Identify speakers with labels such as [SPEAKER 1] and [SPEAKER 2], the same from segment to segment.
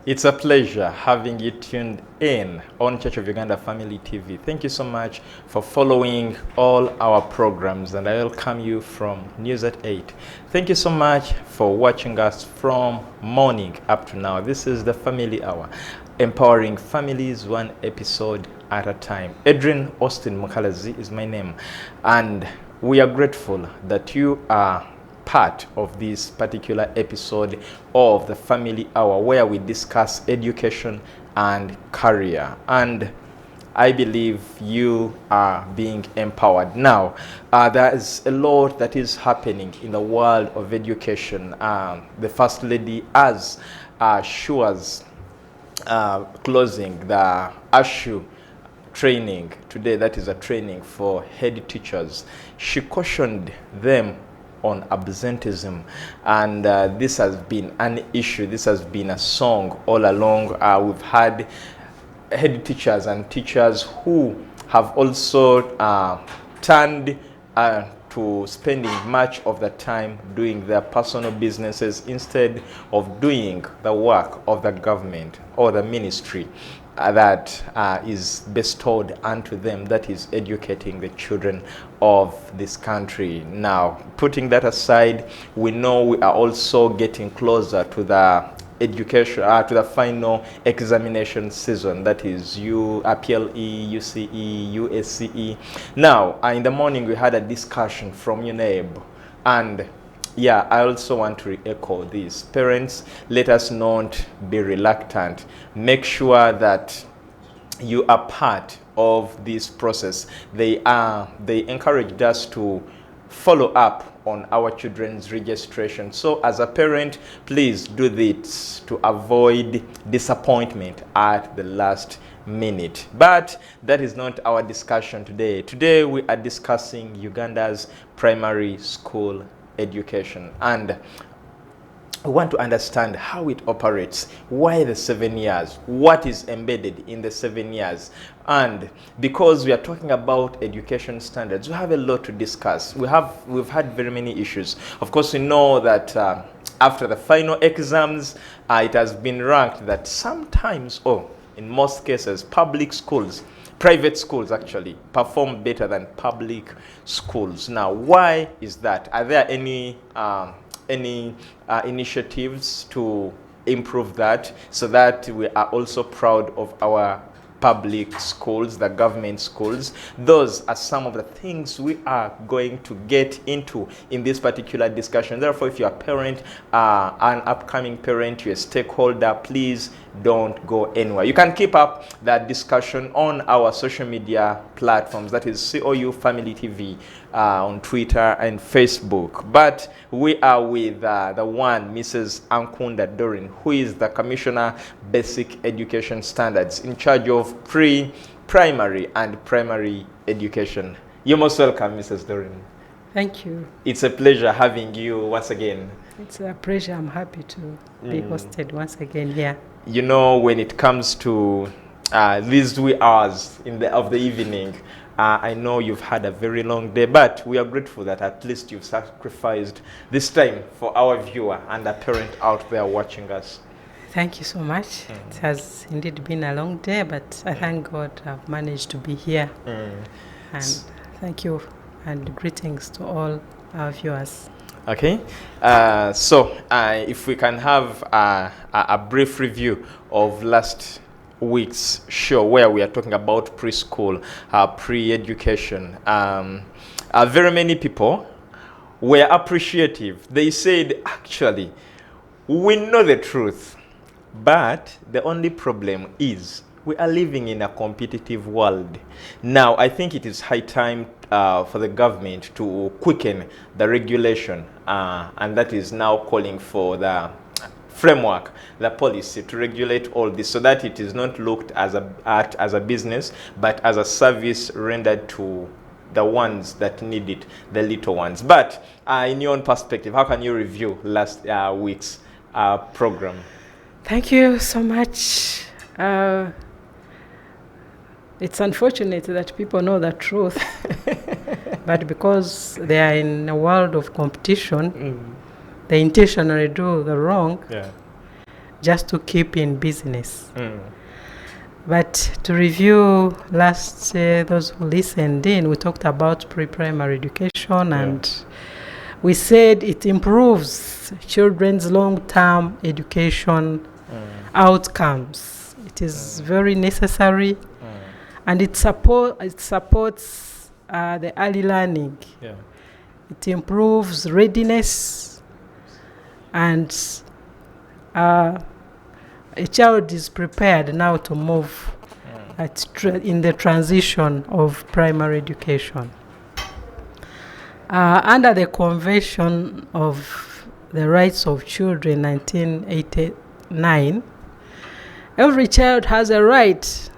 [SPEAKER 1] It's a pleasure having you tuned in on Church of Uganda Family TV. Thank you so much for following all our programs, and I welcome you from News at 8. Thank you so much for watching us from morning up to now. This is the Family Hour, empowering families one episode at a time. Adrian Austin Mukalazi is my name, and we are grateful that you are part of this particular episode of the Family Hour, where we discuss education and career. And I believe you are being empowered. Now, there is a lot that is happening in the world of education. The First Lady, as she was closing the ASHU training today, that is a training for head teachers, she cautioned them on absenteeism, and this has been an issue. This has been a song all along. We've had head teachers and teachers who have also turned to spending much of the time doing their personal businesses instead of doing the work of the government or the ministry that is bestowed unto them, that is educating the children of this country. Now, putting that aside, we know we are also getting closer to the education, to the final examination season, that is PLE, UCE, USCE. Now, in the morning we had a discussion from UNEB, and yeah, I also want to echo this. Parents, let us not be reluctant. Make sure that you are part of this process. They encouraged us to follow up on our children's registration. So as a parent, please do this to avoid disappointment at the last minute. But that is not our discussion today. Today we are discussing Uganda's primary school education, and we want to understand how it operates, why the 7 years, what is embedded in the 7 years. And because we are talking about education standards, we have a lot to discuss. We've had very many issues. Of course, we know that after the final exams, it has been ranked that sometimes, in most cases, private schools actually perform better than public schools. Now, why is that? Are there any initiatives to improve that, so that we are also proud of our public schools, the government schools? Those are some of the things we are going to get into in this particular discussion. Therefore, if you're a parent, an upcoming parent, you're a stakeholder, please don't go anywhere. You can keep up that discussion on our social media platforms, that is COU Family TV on Twitter and Facebook. But we are with the one, Mrs. Ankunda Doreen, who is the Commissioner Basic Education Standards in charge of pre-primary and primary education. You're most welcome, Mrs. Doreen.
[SPEAKER 2] Thank you.
[SPEAKER 1] It's a pleasure having you once again.
[SPEAKER 2] It's a pleasure. I'm happy to be hosted once again here.
[SPEAKER 1] You know, when it comes to these wee hours of the evening, I know you've had a very long day, but we are grateful that at least you've sacrificed this time for our viewer and a parent out there watching us.
[SPEAKER 2] Thank you so much. It has indeed been a long day, but I thank God I've managed to be here. And thank you, and greetings to all our viewers.
[SPEAKER 1] Okay, so if we can have a brief review of last week's show, where we are talking about preschool, pre-education. Very many people were appreciative. They said, actually, we know the truth, but the only problem is we are living in a competitive world. Now, I think it is high time for the government to quicken the regulation, and that is now calling for the framework, the policy to regulate all this, so that it is not looked at as a business, but as a service rendered to the ones that need it, the little ones. But in your own perspective, how can you review last week's program?
[SPEAKER 2] Thank you so much. It's unfortunate that people know the truth, but because they are in a world of competition, they intentionally do the wrong.
[SPEAKER 1] Yeah.
[SPEAKER 2] just to keep in business. But to review those who listened in, we talked about pre-primary education, and we said it improves children's long-term education outcomes. It is very necessary, and it supports the early learning. It improves readiness, and a child is prepared now to move in the transition of primary education. Under the Convention of the Rights of Children, 1989, every child has a right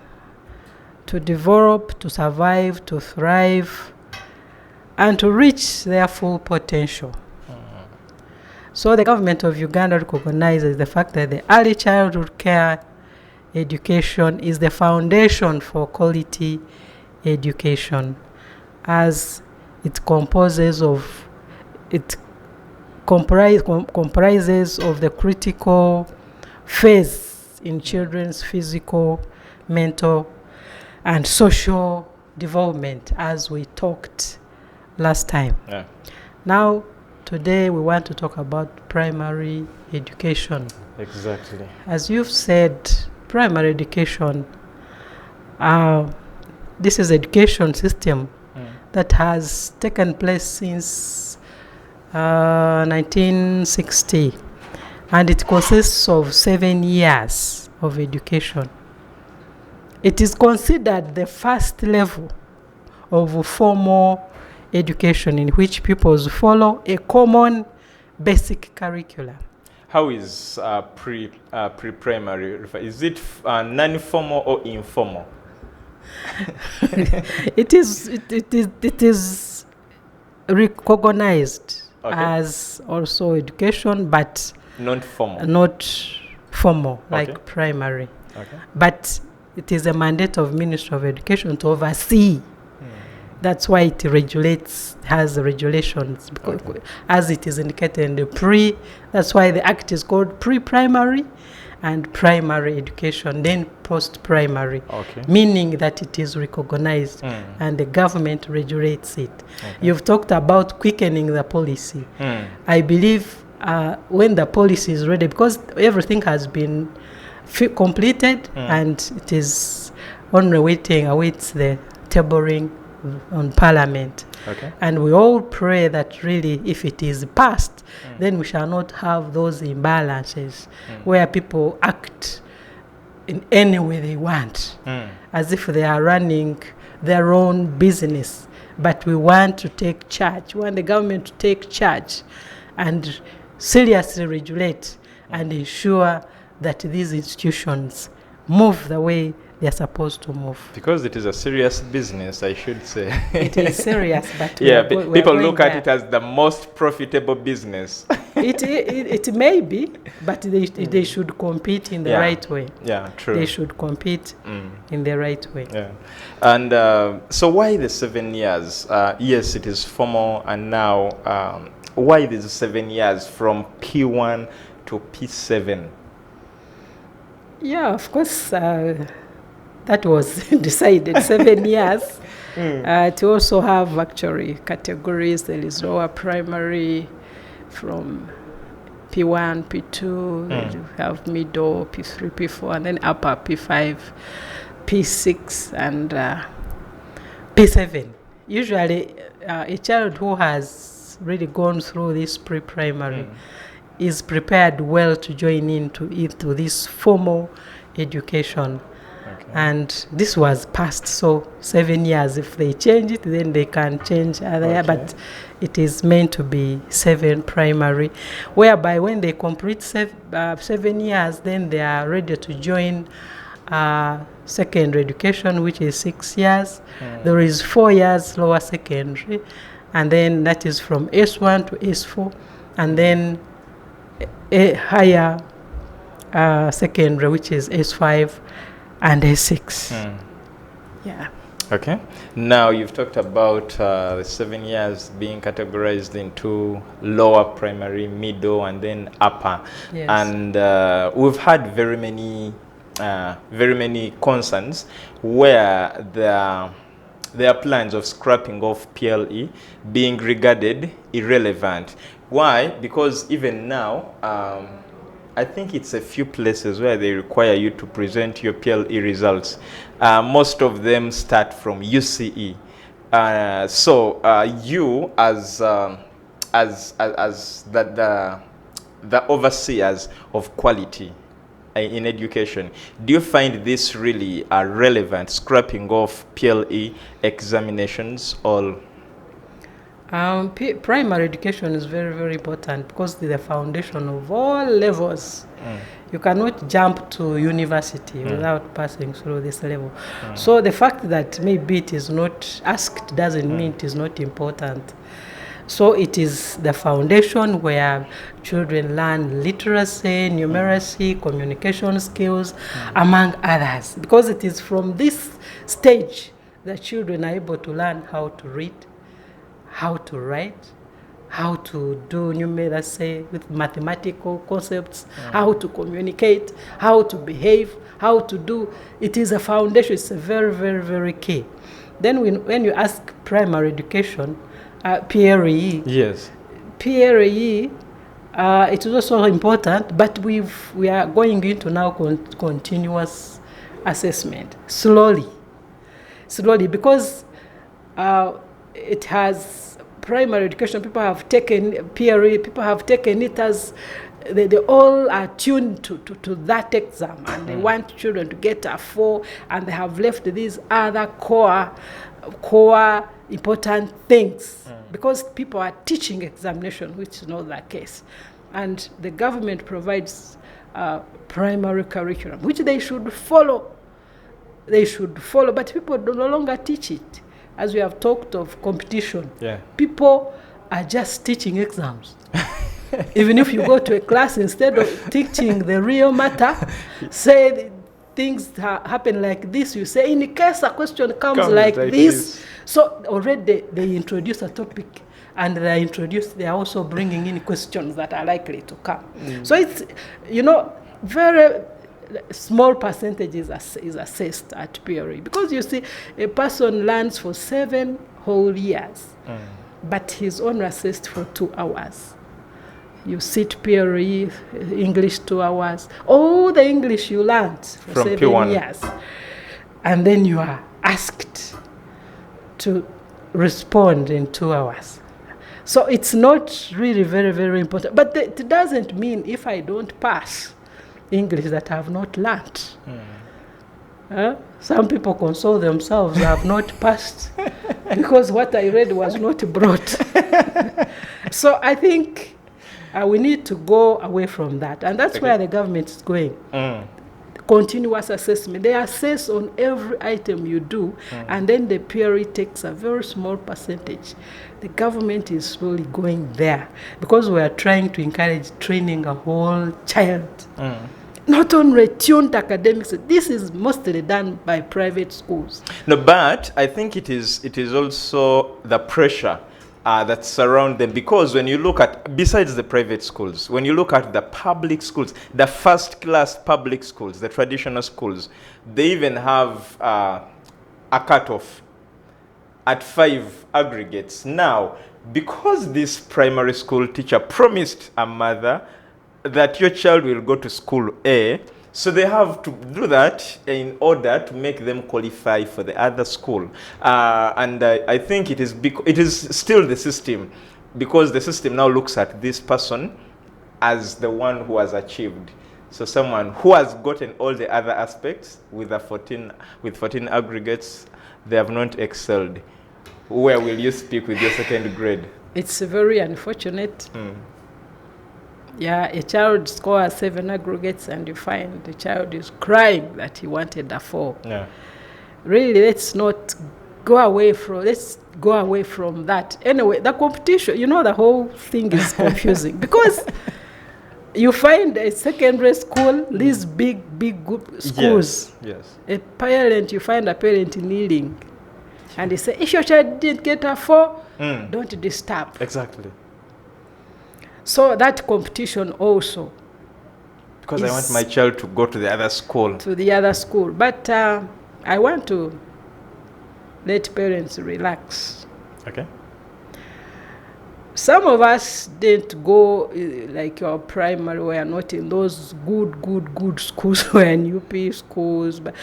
[SPEAKER 2] to develop, to survive, to thrive, and to reach their full potential. So the government of Uganda recognizes the fact that the early childhood care education is the foundation for quality education, as it comprises of the critical phase in children's physical, mental, and social development, as we talked last time. Now, today we want to talk about primary education.
[SPEAKER 1] Exactly.
[SPEAKER 2] As you've said, primary education, this is education system that has taken place since 1960, and it consists of 7 years of education. It is considered the first level of formal education in which pupils follow a common basic curriculum.
[SPEAKER 1] How is pre-primary? Is it non-formal or informal?
[SPEAKER 2] It is recognized as also education, but not formal like primary. But it is a mandate of Ministry of Education to oversee. That's why it has regulations, because as it is indicated in the that's why the act is called pre-primary and primary education, then post-primary, meaning that it is recognized and the government regulates it. You've talked about quickening the policy. I believe when the policy is ready, because everything has been completed and it is only awaits the tabling on Parliament. And we all pray that really, if it is passed, then we shall not have those imbalances where people act in any way they want, as if they are running their own business. But we want to take charge. We want the government to take charge and seriously regulate and ensure that these institutions move the way they are supposed to move.
[SPEAKER 1] Because it is a serious business, I should say.
[SPEAKER 2] It is serious, but
[SPEAKER 1] people look at it as the most profitable business.
[SPEAKER 2] it may be, but they should compete in the right way.
[SPEAKER 1] Yeah, true.
[SPEAKER 2] They should compete in the right way.
[SPEAKER 1] And so why the 7 years? Yes, it is formal, and now why these 7 years from P1 to P7?
[SPEAKER 2] Yeah, of course. That was decided 7 years. To also have actually categories. There is lower primary from P1, P2, then you have middle, P3, P4, and then upper P5, P6, and P7. Usually, a child who has really gone through this pre-primary is prepared well to join into this formal education. And this was passed, so 7 years. If they change it, then they can change other, but it is meant to be 7 primary, whereby when they complete 7 years, then they are ready to join secondary education, which is 6 years. There is 4 years lower secondary, and then that is from S1 to S4, and then a higher secondary, which is S5 and S6.
[SPEAKER 1] Okay. Now you've talked about the 7 years being categorized into lower primary, middle, and then upper.
[SPEAKER 2] Yes.
[SPEAKER 1] And we've had very many concerns where there are plans of scrapping off PLE being regarded irrelevant. Why? Because even now, I think it's a few places where they require you to present your PLE results. Most of them start from UCE. So you as the overseers of quality in education, do you find this really relevant, scrapping off PLE examinations or?
[SPEAKER 2] Primary education is very, very important because it's the foundation of all levels. You cannot jump to university without passing through this level. So the fact that maybe it is not asked doesn't mean it is not important. So it is the foundation where children learn literacy, numeracy, communication skills, among others. Because it is from this stage that children are able to learn how to read, how to write, how to do numeracy with mathematical concepts, how to communicate, how to behave, how to do. It is a foundation. It's a very, very, very key. Then when you ask primary education, PRE.
[SPEAKER 1] Yes.
[SPEAKER 2] PRE, it is also important, but we are going into now continuous assessment, slowly, because it has primary education. People have taken PRE, people have taken it as they all are tuned to that exam, and they want children to get a 4, and they have left these other core important things because people are teaching examination, which is not the case. And the government provides primary curriculum, which they should follow. But people no longer teach it. As we have talked of competition, people are just teaching exams. Even if you go to a class, instead of teaching the real matter, say things happen like this, you say, in case a question comes like this. So already they introduce a topic, and they are also bringing in questions that are likely to come. So it's, very small percentages is assessed at PRE, because you see a person learns for 7 whole years, but he's only assessed for 2 hours. You sit PRE, English 2 hours, all the English you learned for from 7 P1. Years, and then you are asked to respond in 2 hours. So it's not really very, very important. But it doesn't mean if I don't pass English that I have not learned. Some people console themselves, I have not passed because what I read was not brought. So I think we need to go away from that. And that's where the government is going. Continuous assessment. They assess on every item you do, and then the PRE takes a very small percentage. The government is slowly going there because we are trying to encourage training a whole child. Not only tuned academics. This is mostly done by private schools.
[SPEAKER 1] No, but I think it is also the pressure that surround them, because when you look at, besides the private schools, when you look at the public schools, the first class public schools, the traditional schools, they even have a cutoff at 5 aggregates. Now, because this primary school teacher promised a mother that your child will go to school A, so they have to do that in order to make them qualify for the other school. And I think it is still the system, because the system now looks at this person as the one who has achieved. So someone who has gotten all the other aspects with 14 aggregates, they have not excelled. Where will you speak with your second grade?
[SPEAKER 2] It's very unfortunate. Yeah, a child scores 7 aggregates and you find the child is crying that he wanted a 4. Yeah. Really, let's go away from that. Anyway, the competition, the whole thing is confusing because you find a secondary school, these big schools.
[SPEAKER 1] Yes.
[SPEAKER 2] You find a parent kneeling And they say, if your child didn't get a 4, don't disturb.
[SPEAKER 1] Exactly.
[SPEAKER 2] So that competition also.
[SPEAKER 1] Because I want my child to go to the other school.
[SPEAKER 2] To the other school. But I want to let parents relax.
[SPEAKER 1] Okay.
[SPEAKER 2] Some of us didn't go like your primary, we are not in those good schools, we are in UP schools. But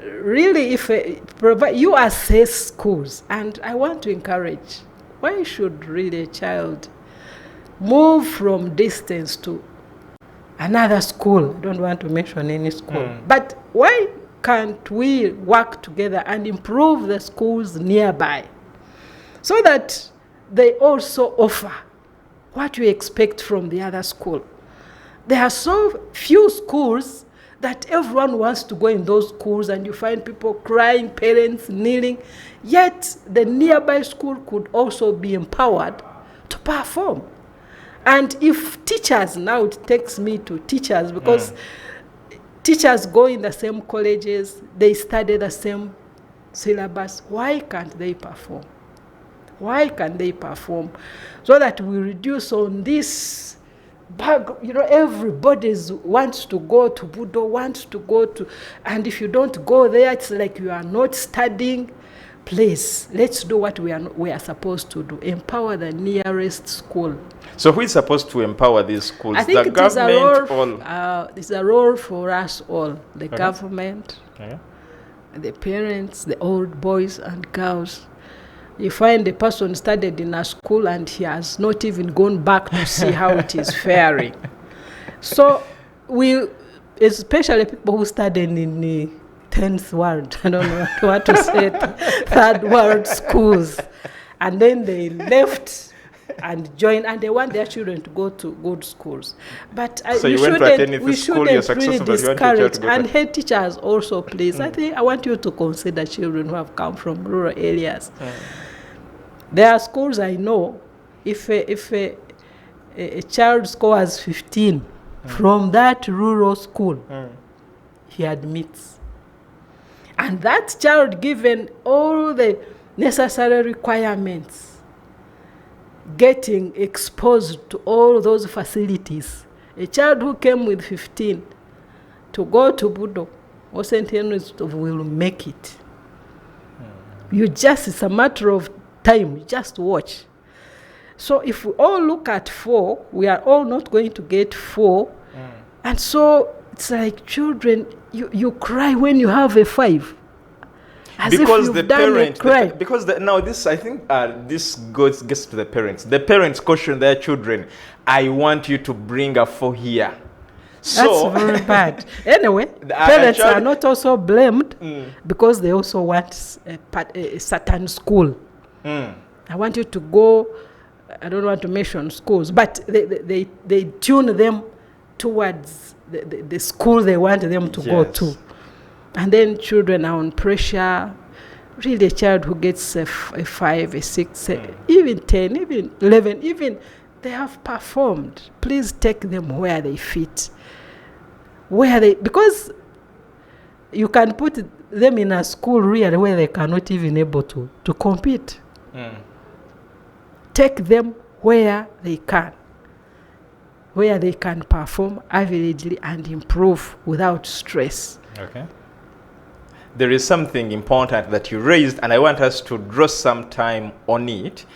[SPEAKER 2] really, if you assess schools, and I want to encourage, why should really a child move from distance to another school? I don't want to mention any school. But why can't we work together and improve the schools nearby so that they also offer what we expect from the other school? There are so few schools that everyone wants to go in those schools, and you find people crying, parents kneeling, yet the nearby school could also be empowered to perform. And if teachers, now it takes me to teachers, because teachers go in the same colleges, they study the same syllabus, why can't they perform? Why can't they perform? So that we reduce on this bag, everybody wants to go to Budo, wants to go to, and if you don't go there, it's like you are not studying. Please, let's do what we are supposed to do. Empower the nearest school. So
[SPEAKER 1] who is supposed to empower these schools?
[SPEAKER 2] I think
[SPEAKER 1] the government?
[SPEAKER 2] It's a role for us all. The government, the parents, the old boys and girls. You find the person studied in a school and he has not even gone back to see how it is faring. So we, especially people who studied in the 10th world, I don't know what to say, third world schools. And then they left and joined, and they want their children to go to good schools. But
[SPEAKER 1] so we shouldn't really
[SPEAKER 2] discourage. And head teachers also, please. I want you to consider children who have come from rural areas. There are schools I know, if a child scores 15 from that rural school, he admits. And that child, given all the necessary requirements, getting exposed to all those facilities. A child who came with 15 to go to Budo or St. Henry's will make it. It's a matter of time, just watch. So if we all look at 4, we are all not going to get 4. And so it's like children, you cry when you have a 5.
[SPEAKER 1] Because the parents, this gets to the parents. The parents caution their children, I want you to bring a 4 here.
[SPEAKER 2] So, that's very bad. Anyway, parents are not also blamed because they also want a certain school. I want you to go, I don't want to mention schools, but they tune them towards the school they want them to go to. And then children are on pressure. Really, a child who gets a 5, a 6, even 10, even 11, even they have performed. Please take them where they fit. Because you can put them in a school really where they cannot even able to compete. Take them where they can perform averagely and improve without stress.
[SPEAKER 1] Okay. There is something important that you raised, and I want us to draw some time on it.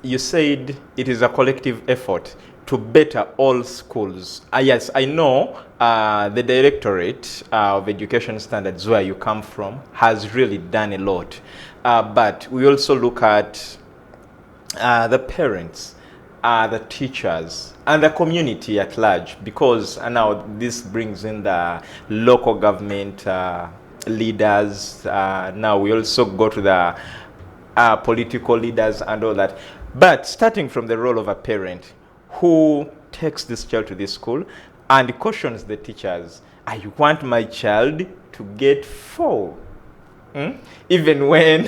[SPEAKER 1] You said it is a collective effort to better all schools. Yes, I know the Directorate of Education Standards, where you come from, has really done a lot. But we also look at the parents, the teachers, and the community at large, because now this brings in the local government leaders. Now we also go to the political leaders and all that. But starting from the role of a parent who takes this child to this school and cautions the teachers, I want my child to get 4. Even when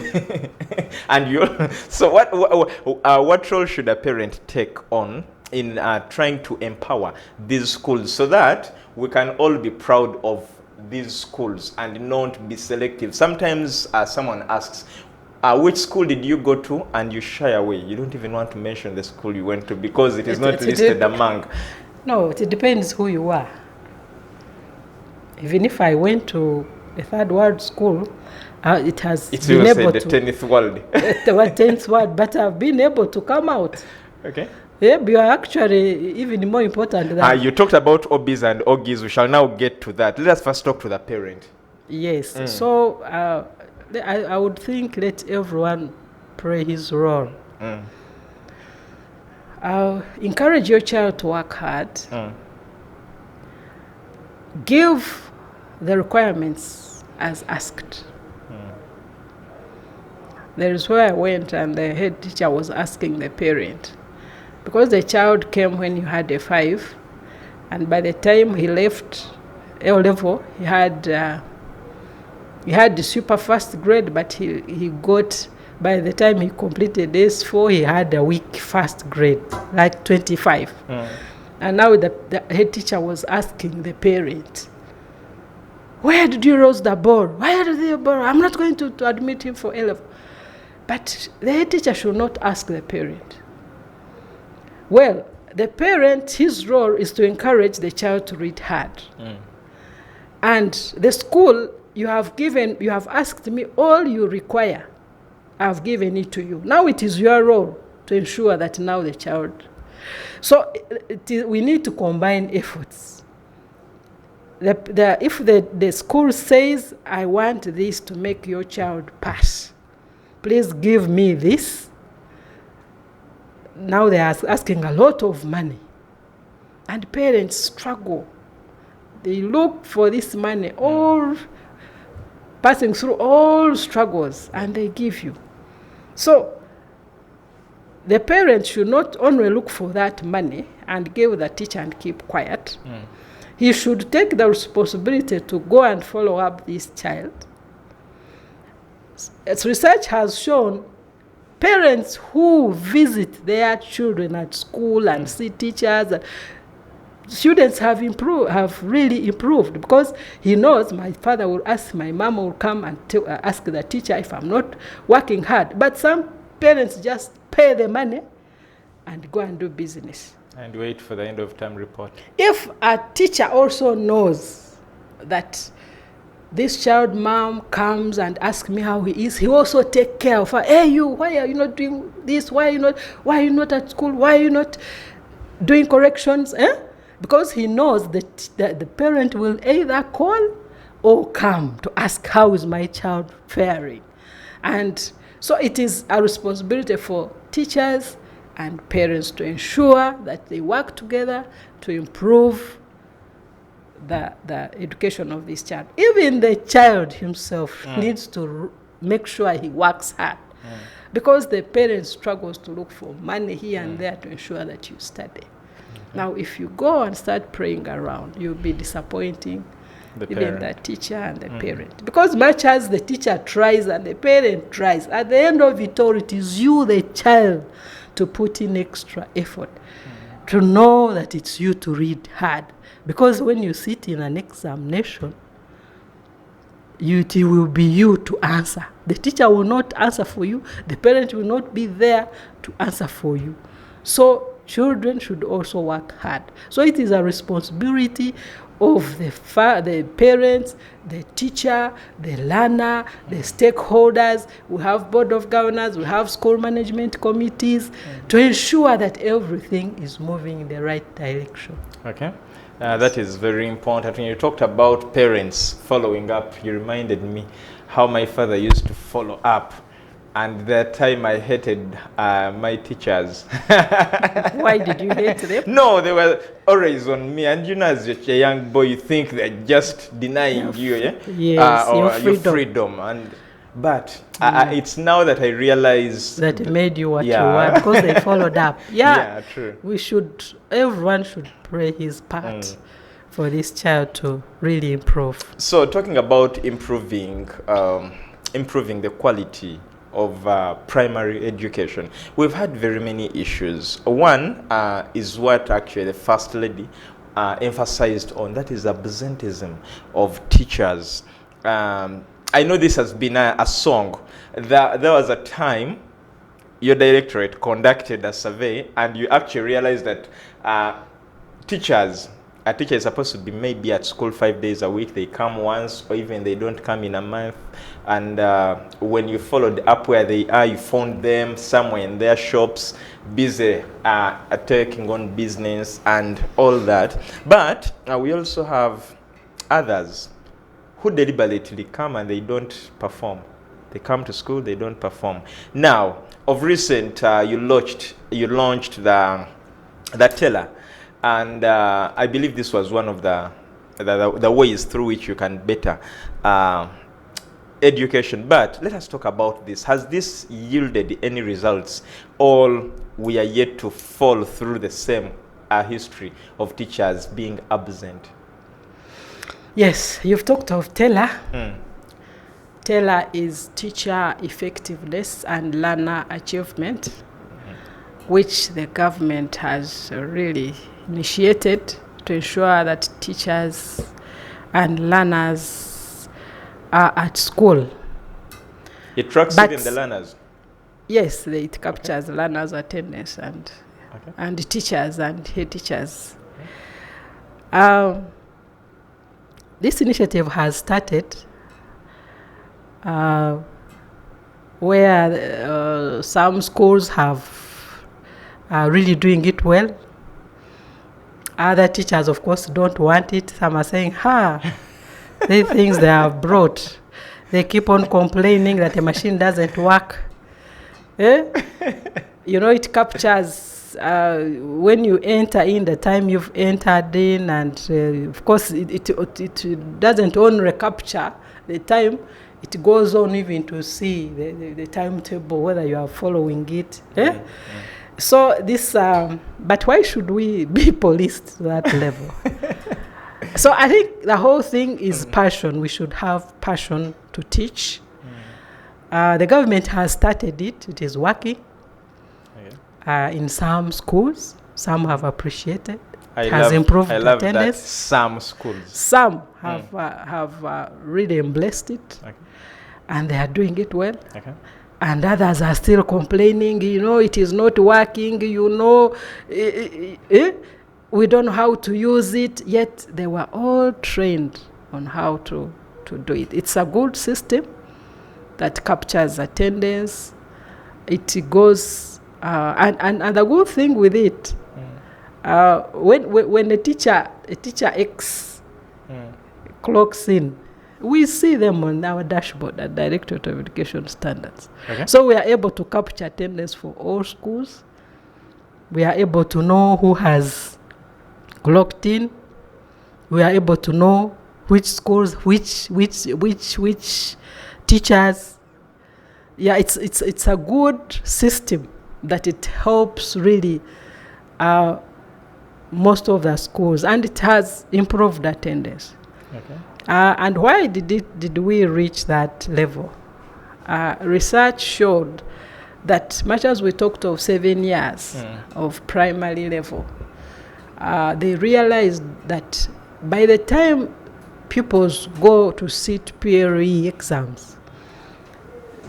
[SPEAKER 1] and you. So what role should a parent take on in trying to empower these schools so that we can all be proud of these schools and not be selective? Sometimes someone asks, which school did you go to, and you shy away. You don't even want to mention the school you went to because it is not listed among.
[SPEAKER 2] No, it depends who you are. Even if I went to a third world school, it's been able to...
[SPEAKER 1] the 10th world.
[SPEAKER 2] The 10th world, but I've been able to come out.
[SPEAKER 1] Okay.
[SPEAKER 2] Yeah, you are actually even more important than...
[SPEAKER 1] You talked about OBs and OGs. We shall now get to that. Let us first talk to the parent.
[SPEAKER 2] Yes. So I would think let everyone play his role. Encourage your child to work hard. Give the requirements as asked. There is where I went and the head teacher was asking the parent, because the child came when you had a 5, and by the time he left A level, he had the super first grade, but he got, by the time he completed S4, he had a weak first grade, like 25. And now the head teacher was asking the parent, where did you lose the ball? Why did you borrow? I'm not going to admit him for A level. But the head teacher should not ask the parent. Well, the parent, his role is to encourage the child to read hard. And the school, you have asked me all you require. I've given it to you. Now it is your role to ensure that now the child. So we need to combine efforts. If the school says, I want this to make your child pass, please give me this. Now they are asking a lot of money. And parents struggle. They look for this money, all passing through all struggles, and they give you. So the parent should not only look for that money and give the teacher and keep quiet. He should take the responsibility to go and follow up this child. As research has shown, parents who visit their children at school and see teachers, students have really improved, because he knows my father will ask, my mom will come and ask the teacher if I'm not working hard. But some parents just pay the money and go and do business.
[SPEAKER 1] And wait for the end of term report. If
[SPEAKER 2] a teacher also knows that this child mom comes and asks me how he is, he also take care of her. Hey, you, why are you not doing this? Why are you not at school? Why are you not doing corrections? Because he knows that the parent will either call or come to ask, how is my child faring? And so it is a responsibility for teachers and parents to ensure that they work together to improve the education of this child. Even the child himself needs to make sure he works hard, because the parent struggles to look for money here and there to ensure that you study. Now, if you go and start praying around, you'll be disappointing even the teacher and the parent. Because much as the teacher tries and the parent tries, at the end of it all, it is you, the child, to put in extra effort, to know that it's you to read hard. Because when you sit in an examination, it will be you to answer. The teacher will not answer for you. The parent will not be there to answer for you. So children should also work hard. So it is a responsibility of the parents, the teacher, the learner, the stakeholders. We have board of governors, we have school management committees to ensure that everything is moving in the right direction.
[SPEAKER 1] Okay. That is very important. When you talked about parents following up, you reminded me how my father used to follow up. And that time I hated my teachers.
[SPEAKER 2] Why did you hate them?
[SPEAKER 1] No, they were always on me. And you know, as a young boy, you think they're just denying you your freedom. But it's now that I realize
[SPEAKER 2] that it made you what you were, because they followed up.
[SPEAKER 1] Yeah, true.
[SPEAKER 2] Everyone should play his part for this child to really improve.
[SPEAKER 1] So talking about improving the quality of primary education, we've had very many issues. One is what actually the First Lady emphasized on. That is absenteeism of teachers. I know this has been a song. There was a time your directorate conducted a survey, and you actually realized that a teacher is supposed to be maybe at school 5 days a week. They come once, or even they don't come in a month. And when you followed up where they are, you found them somewhere in their shops, busy taking on business and all that. But we also have others who deliberately come and they don't perform. They come to school, they don't perform. Now, of recent, you launched the teller, and I believe this was one of the ways through which you can better education. But let us talk about this. Has this yielded any results, or we are yet to fall through the same history of teachers being absent?
[SPEAKER 2] Yes, you've talked of teller. Teller is teacher effectiveness and learner achievement, which the government has really initiated to ensure that teachers and learners are at school.
[SPEAKER 1] It tracks even the learners?
[SPEAKER 2] Yes, it captures learners' attendance and teachers and head teachers. This initiative has started where some schools are really doing it well. Other teachers, of course, don't want it. Some are saying, the things they have brought. They keep on complaining that the machine doesn't work. It captures when you enter in the time you've entered in, and of course, it doesn't only recapture the time. It goes on even to see the timetable, whether you are following it. So this, but why should we be policed to that level? So I think the whole thing is passion. We should have passion to teach. The government has started it. It is working in some schools. Some have appreciated. It has improved attendance.
[SPEAKER 1] That some schools.
[SPEAKER 2] Some have really embraced it, and they are doing it well. And others are still complaining, it is not working, we don't know how to use it, yet they were all trained on how to do it. It's a good system that captures attendance. It goes, and the good thing with it, when a teacher X clocks in, we see them on our dashboard at Directorate of Education Standards. So we are able to capture attendance for all schools. We are able to know who has clocked in. We are able to know which schools, which teachers. Yeah, it's a good system that it helps really most of the schools, and it has improved attendance. And why did we reach that level? Research showed that much as we talked of 7 years of primary level, they realized that by the time pupils go to sit PLE exams,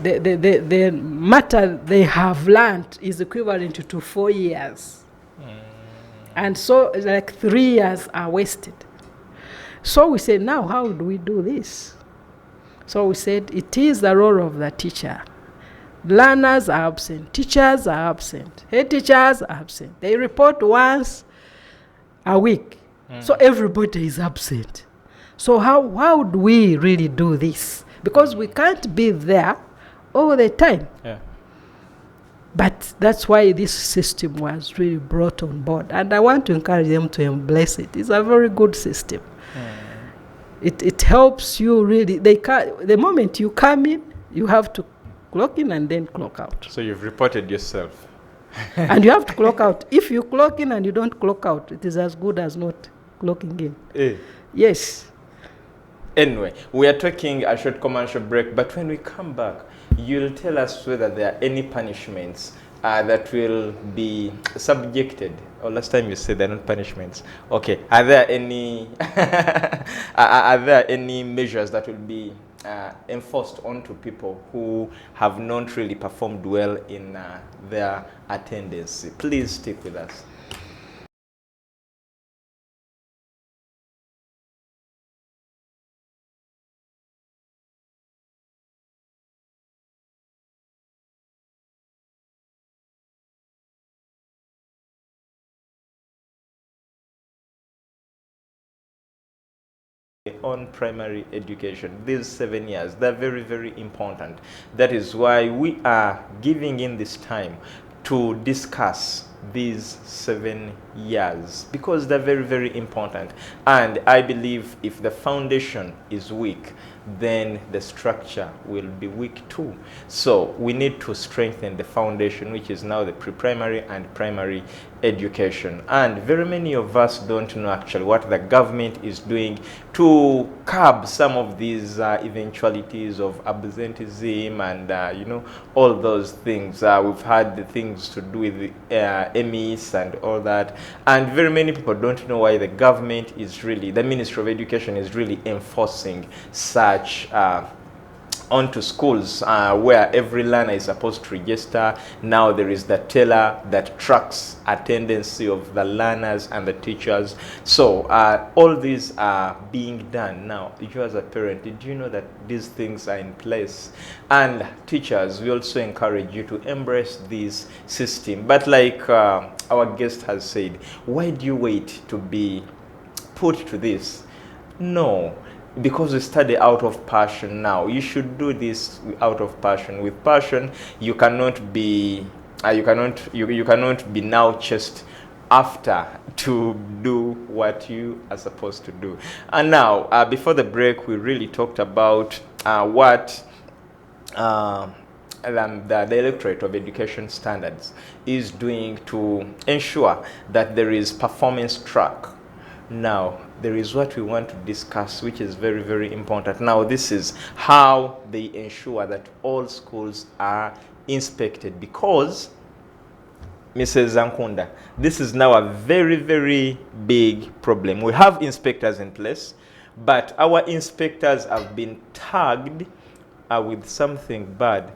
[SPEAKER 2] the matter they have learned is equivalent to 4 years. And so like 3 years are wasted. So we said, now how do we do this? So we said, it is the role of the teacher. Learners are absent. Teachers are absent. Head teachers are absent. They report once a week. So everybody is absent. So how do we really do this? Because we can't be there all the time. But that's why this system was really brought on board. And I want to encourage them to embrace it. It's a very good system. It helps you really. The moment you come in, you have to clock in and then clock out.
[SPEAKER 1] So you've reported yourself.
[SPEAKER 2] And you have to clock out. If you clock in and you don't clock out, it is as good as not clocking in. Yes.
[SPEAKER 1] Anyway, we are taking a short commercial break, but when we come back, you'll tell us whether there are any punishments that will be subjected. Oh, last time you said they're not punishments. Okay, are there any are there any measures that will be enforced onto people who have not really performed well in their attendance? Please stick with us. On primary education, these 7 years, they're very, very important. That is why we are giving in this time to discuss these 7 years, because they're very, very important. And I believe if the foundation is weak, then the structure will be weak too. So we need to strengthen the foundation, which is now the pre-primary and primary education. And very many of us don't know actually what the government is doing to curb some of these eventualities of absenteeism and you know, all those things. We've had the things to do with the MEs and all that, and very many people don't know why the government is really, the Ministry of Education is really enforcing such onto schools where every learner is supposed to register. Now there is the teller that tracks attendance of the learners and the teachers. So all these are being done now. You as a parent, did you know that these things are in place? And teachers, we also encourage you to embrace this system. But like our guest has said, why do you wait to be put to this? No, because we study out of passion now. You should do this out of passion. With passion, you cannot be you cannot be now chased after to do what you are supposed to do. And now, before the break, we really talked about what the Directorate of Education Standards is doing to ensure that there is performance track. Now, there is what we want to discuss, which is very, very important. Now, this is how they ensure that all schools are inspected, because, Mrs. Ankunda, this is now a very, very big problem. We have inspectors in place, but our inspectors have been tagged with something bad.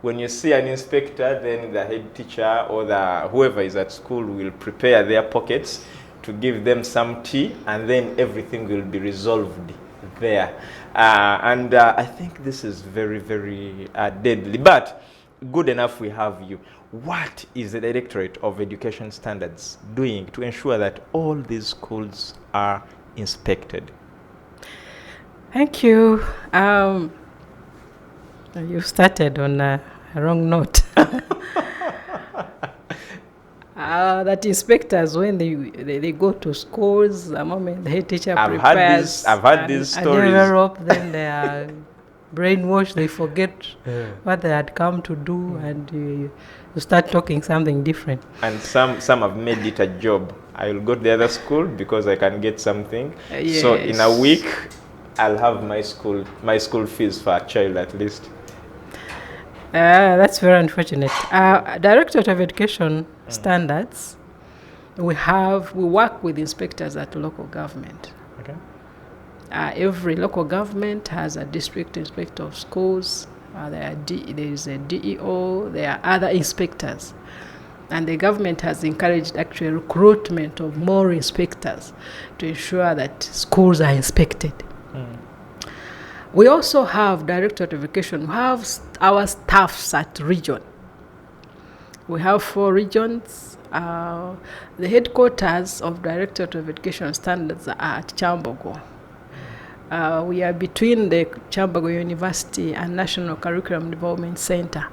[SPEAKER 1] When you see an inspector, then the head teacher or whoever is at school will prepare their pockets to give them some tea, and then everything will be resolved there. I think this is very, very deadly. But good enough we have you. What is the Directorate of Education Standards doing to ensure that all these schools are inspected?
[SPEAKER 2] Thank you. You started on a wrong note. That inspectors, when they go to schools, the moment the head teacher prepares
[SPEAKER 1] I've had these stories.
[SPEAKER 2] Envelope, then they are brainwashed, they forget what they had come to do, and you start talking something different.
[SPEAKER 1] And some have made it a job. I will go to the other school because I can get something.
[SPEAKER 2] Yes.
[SPEAKER 1] So in a week, I'll have my school fees for a child at least.
[SPEAKER 2] That's very unfortunate. Directorate of Education Standards, we work with inspectors at local government.
[SPEAKER 1] Okay.
[SPEAKER 2] Every local government has a district inspector of schools. There is a DEO. There are other inspectors, and the government has encouraged actually recruitment of more inspectors to ensure that schools are inspected. We also have Directorate of Education. We have our staffs at region. We have 4 regions. The headquarters of Directorate of Education Standards are at Kyambogo. We are between the Kyambogo University and National Curriculum Development Center.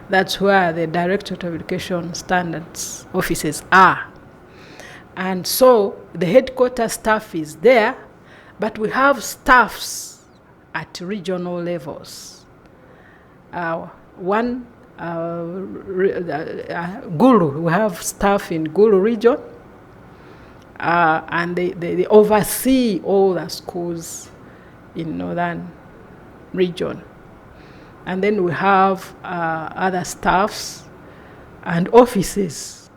[SPEAKER 2] That's where the Directorate of Education Standards offices are. And so the headquarters staff is there, but we have staffs at regional levels. Gulu, we have staff in Gulu region, and they oversee all the schools in northern region. And then we have other staffs and offices.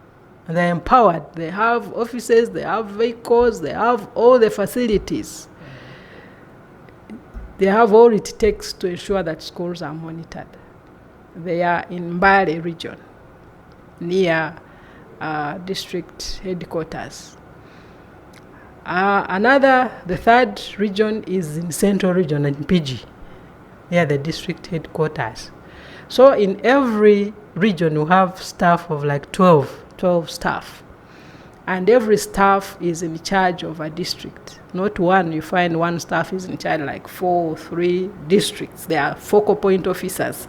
[SPEAKER 2] And they're empowered. They have offices, they have vehicles, they have all the facilities. They have all it takes to ensure that schools are monitored. They are in Mbale region, near district headquarters. The third region is in Central Region in PG, near the district headquarters. So in every region you have staff of like 12 staff. And every staff is in charge of a district. Not one, you find one staff is in charge like 3 districts. They are focal point officers.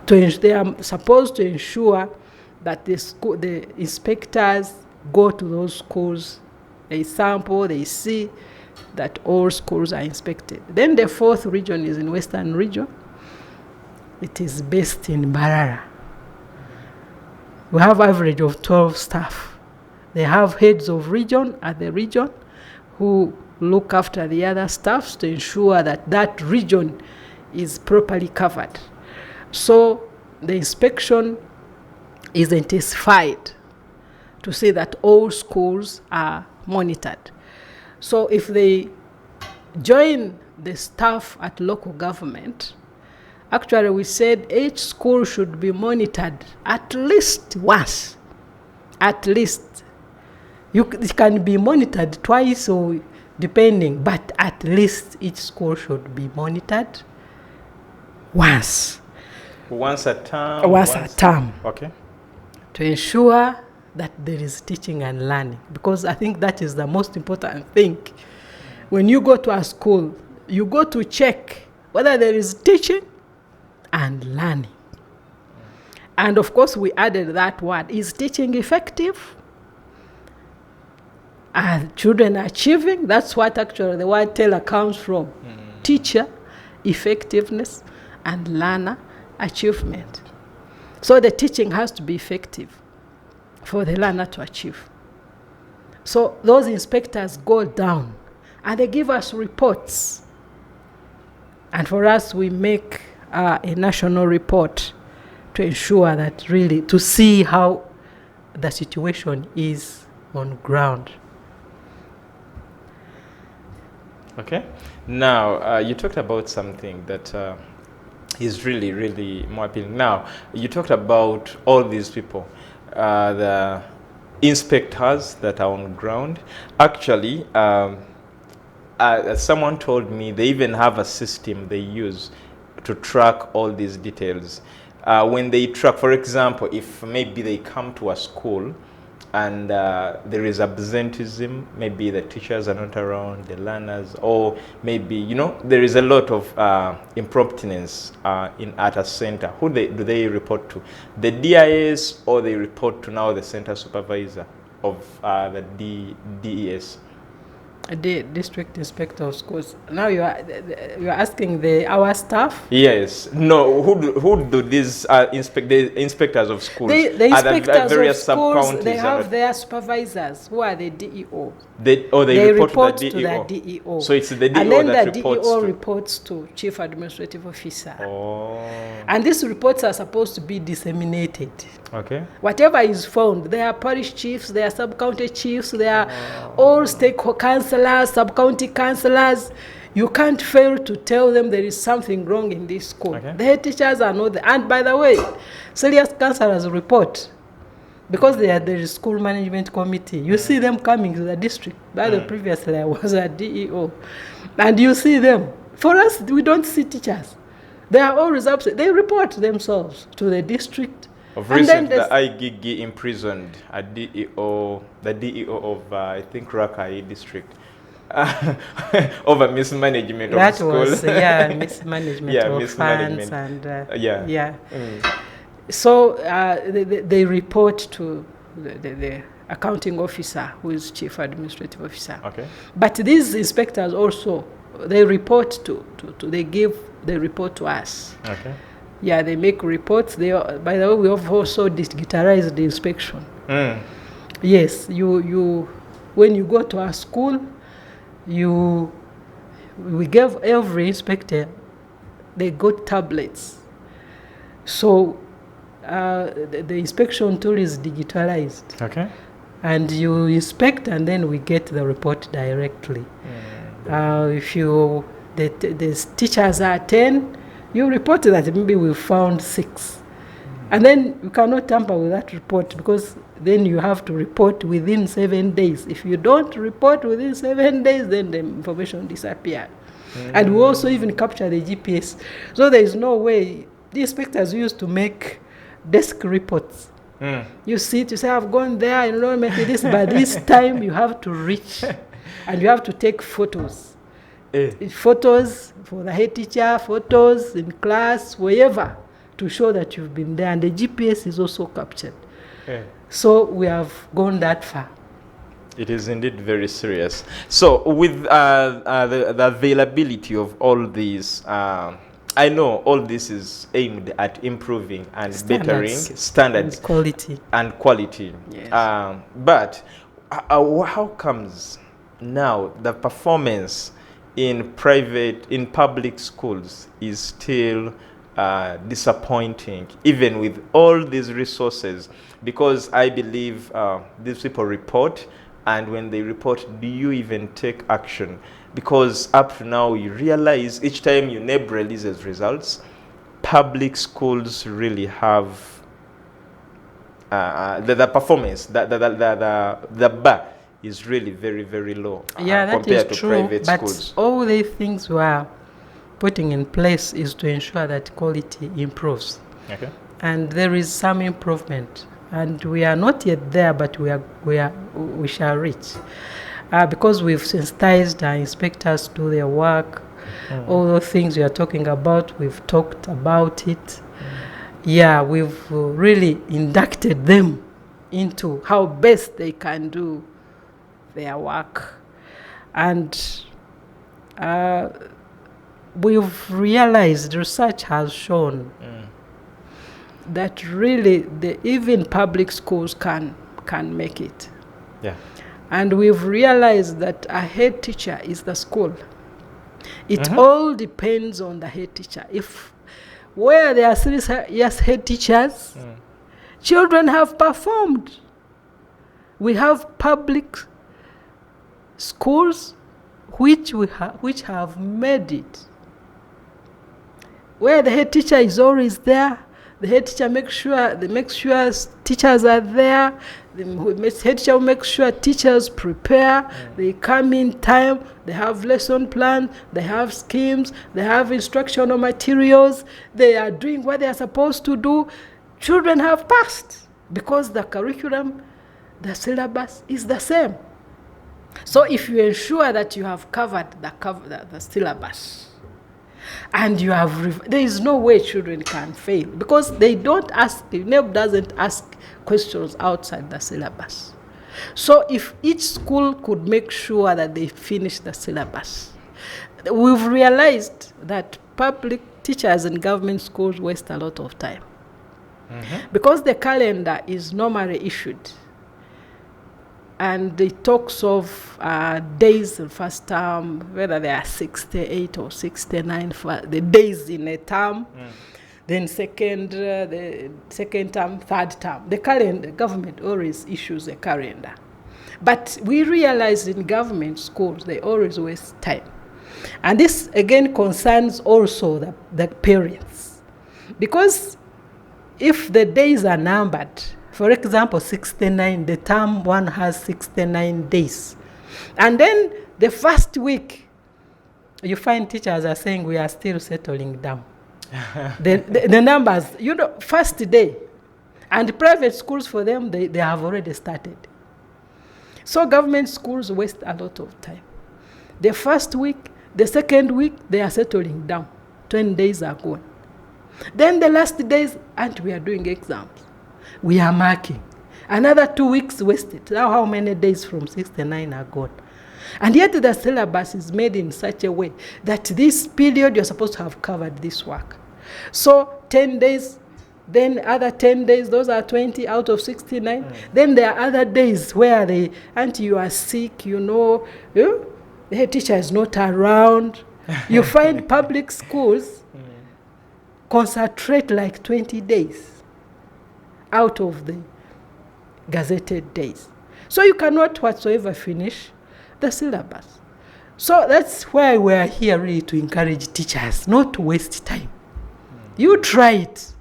[SPEAKER 2] They are supposed to ensure that the inspectors go to those schools, they sample, they see that all schools are inspected. Then the 4th region is in Western Region. It is based in Mbarara. We have average of 12 staff. They have heads of region at the region who look after the other staffs to ensure that that region is properly covered. So the inspection is intensified to see that all schools are monitored. So if they join the staff at local government, actually we said each school should be monitored at least once. At least. It can be monitored twice or depending, but at least each school should be monitored once.
[SPEAKER 1] Once a term?
[SPEAKER 2] Once a term.
[SPEAKER 1] Okay.
[SPEAKER 2] To ensure that there is teaching and learning. Because I think that is the most important thing. When you go to a school, you go to check whether there is teaching and learning. And of course we added that word. Is teaching effective? Are children achieving? That's what actually the word teller comes from. Teacher, effectiveness, and learner, achievement. So the teaching has to be effective for the learner to achieve. So those inspectors go down and they give us reports. And for us, we make a national report to ensure that really, to see how the situation is on ground.
[SPEAKER 1] Okay. Now, you talked about something that is really, really more appealing. Now, you talked about all these people, the inspectors that are on ground. Actually, someone told me they even have a system they use to track all these details. When they track, for example, if maybe they come to a school and there is absenteeism, maybe the teachers are not around, the learners, or maybe, there is a lot of impromptuness at a center. Who do they report to? The DIS, or they report to now the center supervisor of the DES?
[SPEAKER 2] The district inspector of schools. Now you are asking our staff?
[SPEAKER 1] Yes. No. Who do these the inspectors of schools?
[SPEAKER 2] The inspectors of schools, they have their supervisors who are the DEO. They report to the DEO.
[SPEAKER 1] So it's the DEO
[SPEAKER 2] and then
[SPEAKER 1] that
[SPEAKER 2] the
[SPEAKER 1] reports
[SPEAKER 2] DEO
[SPEAKER 1] to.
[SPEAKER 2] reports to Chief Administrative Officer.
[SPEAKER 1] Oh.
[SPEAKER 2] And these reports are supposed to be disseminated.
[SPEAKER 1] Okay.
[SPEAKER 2] Whatever is found, there are parish chiefs, there are sub-county chiefs, there are all stakeholder councillors, sub-county councillors. You can't fail to tell them there is something wrong in this school. Okay. The head teachers are not there. And by the way, serious councillors report, because there is school management committee. You see them coming to the district. By the previously I was at DEO. And you see them. For us, we don't see teachers. They are always upset. They report themselves to the district.
[SPEAKER 1] Of recent, the IGG imprisoned a DEO, the DEO of, I think, Rakai district, over mismanagement of school.
[SPEAKER 2] That was, mismanagement of funds and, So they report to the accounting officer, who is chief administrative officer. Okay. But these inspectors also, they report they report to us. Okay. Yeah, they make reports. By the way, we have also digitalized the inspection. Yes, you when you go to a school, we gave every inspector, they got tablets. So the inspection tool is digitalized.
[SPEAKER 1] Okay.
[SPEAKER 2] And you inspect, and then we get the report directly. If the teachers are 10, you report that maybe we found 6. And then you cannot tamper with that report, because then you have to report within 7 days. If you don't report within 7 days, then the information disappears. And we also even capture the GPS. So there is no way. The inspectors used to make desk reports. You see it, you say, I've gone there, I don't make this, but this time you have to reach and you have to take photos. Photos for the head teacher, photos in class, wherever, to show that you've been there. And the GPS is also captured. So we have gone that far.
[SPEAKER 1] It is indeed very serious. So with the availability of all these, I know all this is aimed at improving and bettering standards and quality.
[SPEAKER 2] Yes.
[SPEAKER 1] But how comes now the performance in public schools is still disappointing, even with all these resources? Because I believe these people report, and when they report, do you even take action? Because up to now, you realize each time UNEB releases results, public schools really have the performance, the bar is really very, very low compared to private schools.
[SPEAKER 2] But all the things we are putting in place is to ensure that quality improves.
[SPEAKER 1] Okay.
[SPEAKER 2] And there is some improvement. And we are not yet there, but we shall reach. Because we've sensitized our inspectors to do their work, all the things we are talking about, we've talked about it. Yeah, we've really inducted them into how best they can do their work. And we've realized, research has shown that really even public schools can make it.
[SPEAKER 1] Yeah.
[SPEAKER 2] And we've realized that a head teacher is the school. It all depends on the head teacher. If where there are serious head teachers, children have performed. We have public schools which have made it. Where the head teacher is always there, the head teacher makes sure teachers are there. The head teacher makes sure teachers prepare. They come in time. They have lesson plans. They have schemes. They have instructional materials. They are doing what they are supposed to do. Children have passed because the curriculum, the syllabus is the same. So if you ensure that you have covered the syllabus, and you have, there is no way children can fail, because they don't ask, UNEB doesn't ask questions outside the syllabus. So if each school could make sure that they finish the syllabus, we've realized that public teachers in government schools waste a lot of time. Because the calendar is normally issued, and it talks of days in first term, whether they are 68 or 69 for the days in a term, then the second term, third term. The calendar, government always issues a calendar. But we realize in government schools, they always waste time. And this, again, concerns also the parents. Because if the days are numbered, for example, 69, the term one has 69 days. And then the first week, you find teachers are saying we are still settling down. the numbers, first day. And private schools, for them, they have already started. So government schools waste a lot of time. The first week, the second week, they are settling down. 20 days are gone. Then the last days, and we are doing exams. We are marking. Another 2 weeks wasted. Now how many days from 69 are gone? And yet the syllabus is made in such a way that this period you're supposed to have covered this work. So 10 days, then other 10 days, those are 20 out of 69. Then there are other days where you are sick, the head teacher is not around. You find public schools concentrate like 20 days. out of the gazetted days. So you cannot whatsoever finish the syllabus. So that's why we are here really to encourage teachers not to waste time. You try it.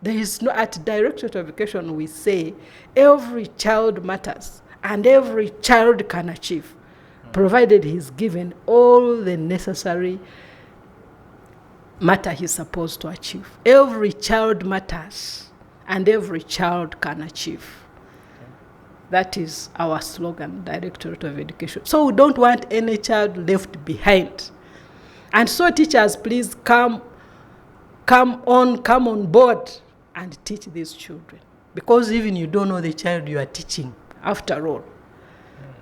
[SPEAKER 2] There is no, at Directorate of Education we say every child matters and every child can achieve, provided he's given all the necessary matter he's supposed to achieve. Every child matters and every child can achieve. That is our slogan, Directorate of Education. So we don't want any child left behind. And so teachers, please come on board and teach these children. Because even you don't know the child you are teaching, after all.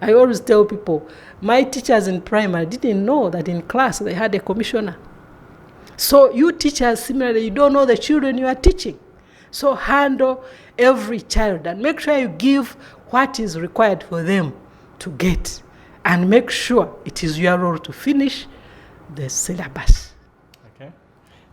[SPEAKER 2] I always tell people, my teachers in primary didn't know that in class they had a commissioner. So you teachers, similarly, you don't know the children you are teaching. So handle every child and make sure you give what is required for them to get, and make sure it is your role to finish the syllabus.
[SPEAKER 1] Okay.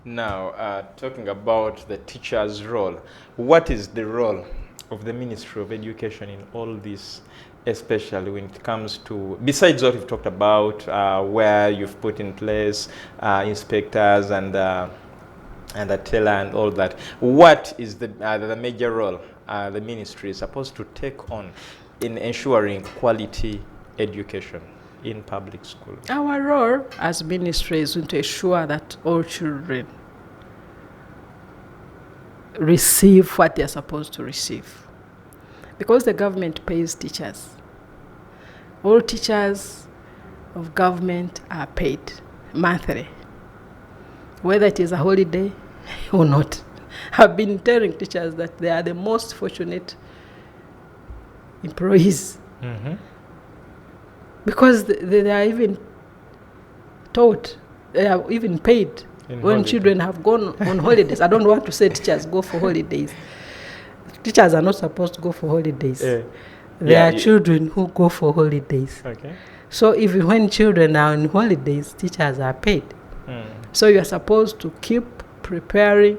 [SPEAKER 1] Now, talking about the teacher's role, what is the role of the Ministry of Education in all this, especially when it comes to, besides what we've talked about, where you've put in place inspectors and the teller and all that, what is the major role the ministry is supposed to take on in ensuring quality education in public schools?
[SPEAKER 2] Our role as ministry is to ensure that all children receive what they are supposed to receive. Because the government pays teachers. All teachers of government are paid monthly, whether it is a holiday or not. I've been telling teachers that they are the most fortunate employees. Mm-hmm. Because they are even taught, they are even paid when holiday. Children have gone on holidays. I don't want to say teachers go for holidays. Teachers are not supposed to go for holidays. There are children who go for holidays. Okay. So even when children are on holidays, teachers are paid. So you are supposed to keep preparing.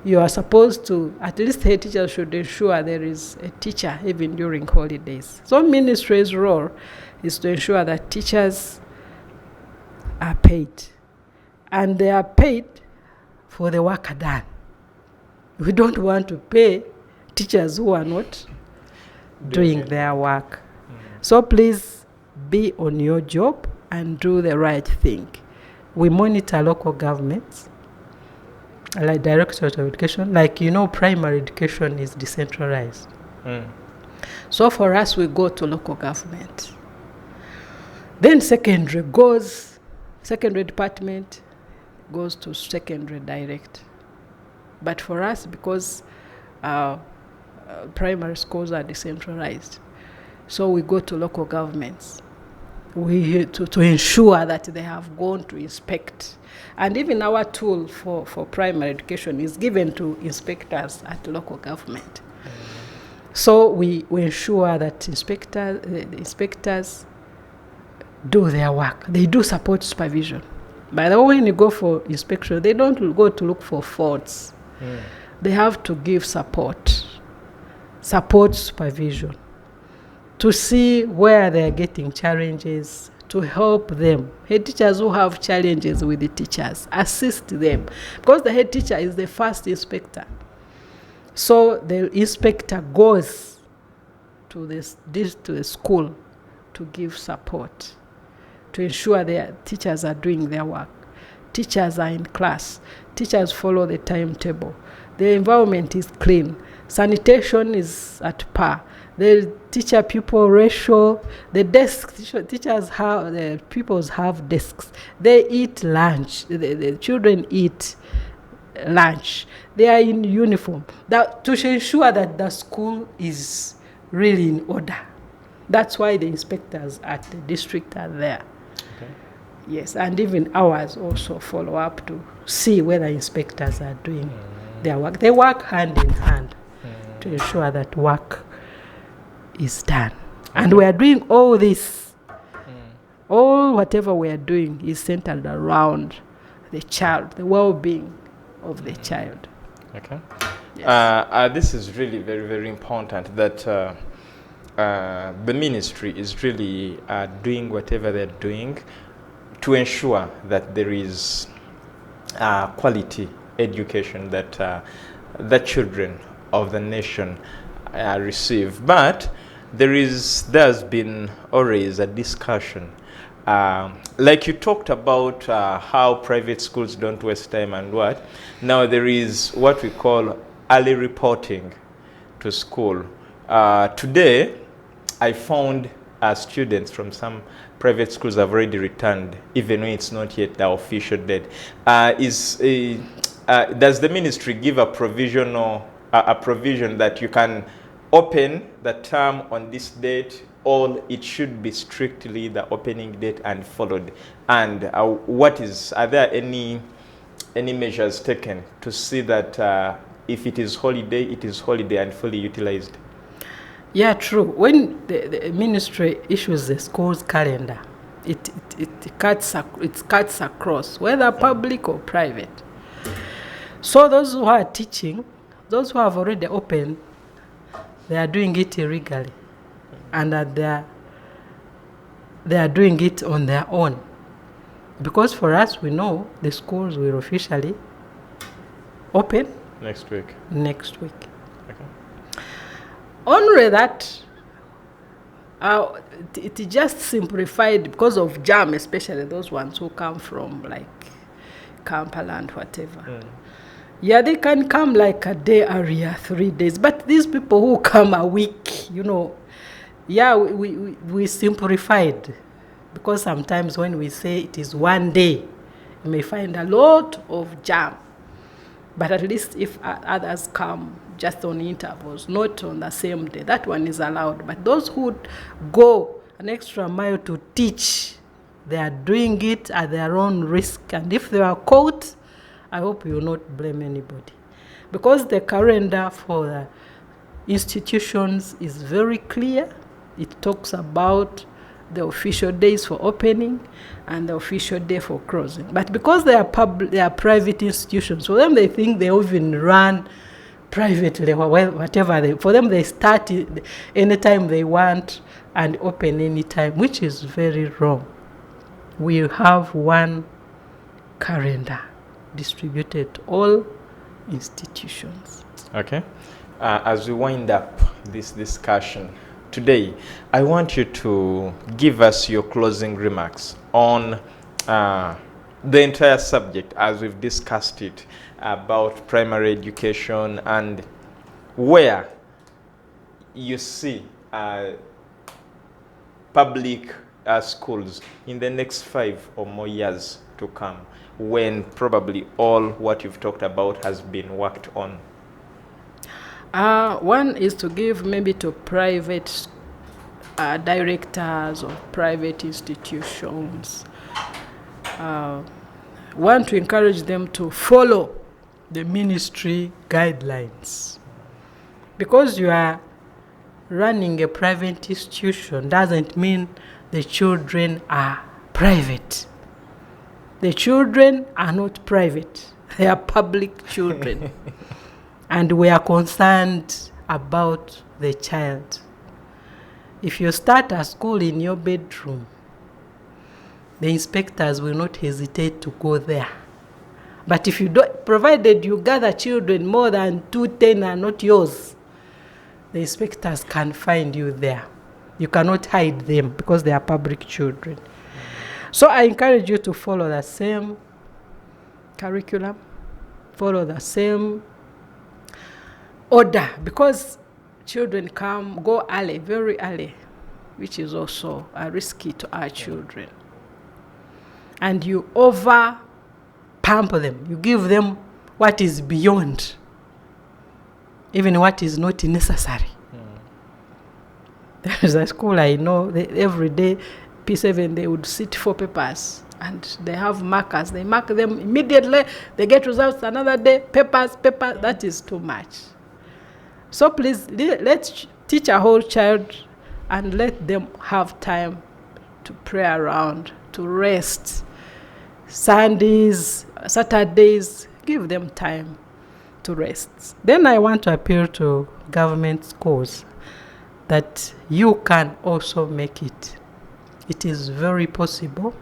[SPEAKER 2] You are supposed to, at least head teachers should ensure there is a teacher even during holidays. So ministry's role is to ensure that teachers are paid. And they are paid for the work done. We don't want to pay teachers who are not doing their work. So please be on your job and do the right thing. We monitor local governments, like Directorate of Education. Like, you know, primary education is decentralized. So for us, we go to local government. Then secondary department goes to secondary direct. But for us, because primary schools are decentralized, so we go to local governments. We to ensure that they have gone to inspect. And even our tool for primary education is given to inspectors at local government. So we ensure that the inspectors do their work. They do support supervision. By the way, when you go for inspection, they don't go to look for faults. They have to give support supervision, to see where they are getting challenges, to help them. Head teachers who have challenges with the teachers, assist them, because the head teacher is the first inspector. So the inspector goes to the school to give support, to ensure their teachers are doing their work. Teachers are in class. Teachers follow the timetable. The environment is clean. Sanitation is at par. The teacher-pupil ratio, the pupils have desks. They eat lunch. The children eat lunch. They are in uniform. That to ensure that the school is really in order. That's why the inspectors at the district are there. Okay. Yes, and even ours also follow up to see whether inspectors are doing their work. They work hand in hand to ensure that work is done. And we are doing all this. All whatever we are doing is centered around the child, the well-being of the child.
[SPEAKER 1] Okay.
[SPEAKER 2] Yes.
[SPEAKER 1] This is really very, very important that the ministry is really doing whatever they're doing to ensure that there is quality education that the children of the nation receive. But there's been always a discussion. Like you talked about how private schools don't waste time and what. Now there is what we call early reporting to school. Today, I found students from some private schools have already returned, even when it's not yet the official date. Does the ministry give a provision that you can open the term on this date, or it should be strictly the opening date and followed? And are there any measures taken to see that if it is holiday and fully utilized?
[SPEAKER 2] Yeah, true. When the ministry issues the school's calendar, it cuts across, whether public or private. So those who are teaching, those who have already opened, they are doing it illegally, and that they are doing it on their own. Because for us, we know the schools will officially open
[SPEAKER 1] next week. Okay.
[SPEAKER 2] Only that it just simplified because of jam, especially those ones who come from like Kampala and whatever. Yeah, they can come like a day earlier, 3 days. But these people who come a week, we simplified. Because sometimes when we say it is 1 day, you may find a lot of jam. But at least if others come just on intervals, not on the same day, that one is allowed. But those who go an extra mile to teach, they are doing it at their own risk. And if they are caught, I hope you will not blame anybody. Because the calendar for the institutions is very clear. It talks about the official days for opening and the official day for closing. But because they are private institutions, for them they think they even run privately, for them they start anytime they want and open anytime, which is very wrong. We have one calendar distributed to all institutions.
[SPEAKER 1] Okay. As we wind up this discussion today, I want you to give us your closing remarks on the entire subject as we've discussed it about primary education and where you see public schools in the next 5 or more years to come, when probably all what you've talked about has been worked on.
[SPEAKER 2] One is to give maybe to private directors of private institutions. One, to encourage them to follow the ministry guidelines. Because you are running a private institution doesn't mean the children are private. The children are not private. They are public children. And we are concerned about the child. If you start a school in your bedroom, the inspectors will not hesitate to go there. But if you don't, provided you gather children more than 210 are not yours, the inspectors can find you there. You cannot hide them because they are public children. So I encourage you to follow the same curriculum, follow the same order, because children go early, very early, which is also risky to our children. And you over pamper them. You give them what is beyond, even what is not necessary. There's a school I know, every day, P7, they would sit for papers. And they have markers. They mark them immediately. They get results another day. Papers. That is too much. So please, let's teach a whole child and let them have time to pray around, to rest. Sundays, Saturdays, give them time to rest. Then I want to appeal to government schools that you can also make it. It is very possible.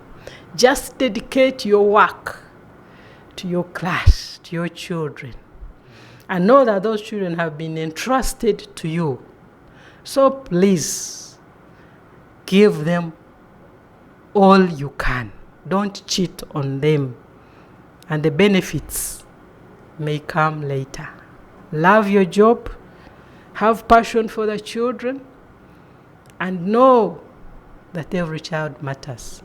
[SPEAKER 2] Just dedicate your work to your class, to your children, and know that those children have been entrusted to you. So please, give them all you can. Don't cheat on them, and the benefits may come later. Love your job, have passion for the children, and know that every child matters.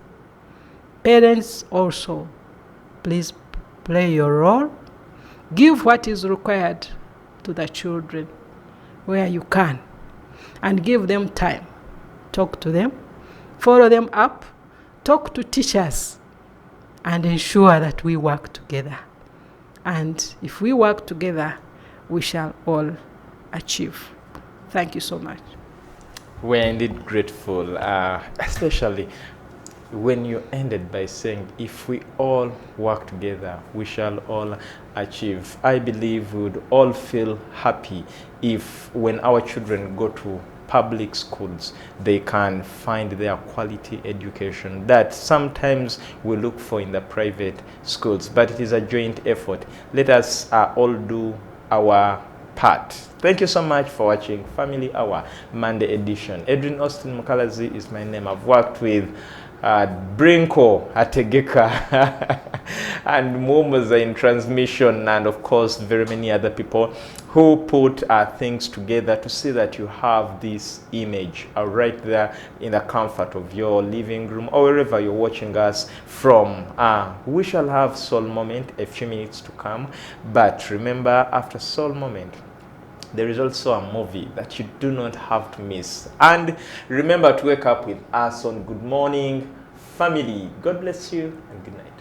[SPEAKER 2] Parents also, please play your role. Give what is required to the children where you can, and give them time. Talk to them, follow them up, talk to teachers, and ensure that we work together. And if we work together, we shall all achieve. Thank you so much.
[SPEAKER 1] We're indeed grateful, especially when you ended by saying, if we all work together, we shall all achieve. I believe we would all feel happy if when our children go to public schools, they can find their quality education that sometimes we look for in the private schools, but it is a joint effort. Let us all do our part. Thank you so much for watching Family Hour Monday edition. Edwin Austin Mukalazi is my name. I've worked with Brinko Ategeka and Momoza in transmission, and of course very many other people who put things together to see that you have this image right there in the comfort of your living room or wherever you're watching us from. We shall have Soul Moment a few minutes to come, but remember, after Soul Moment there is also a movie that you do not have to miss. And remember to wake up with us on Good Morning Family. God bless you and good night.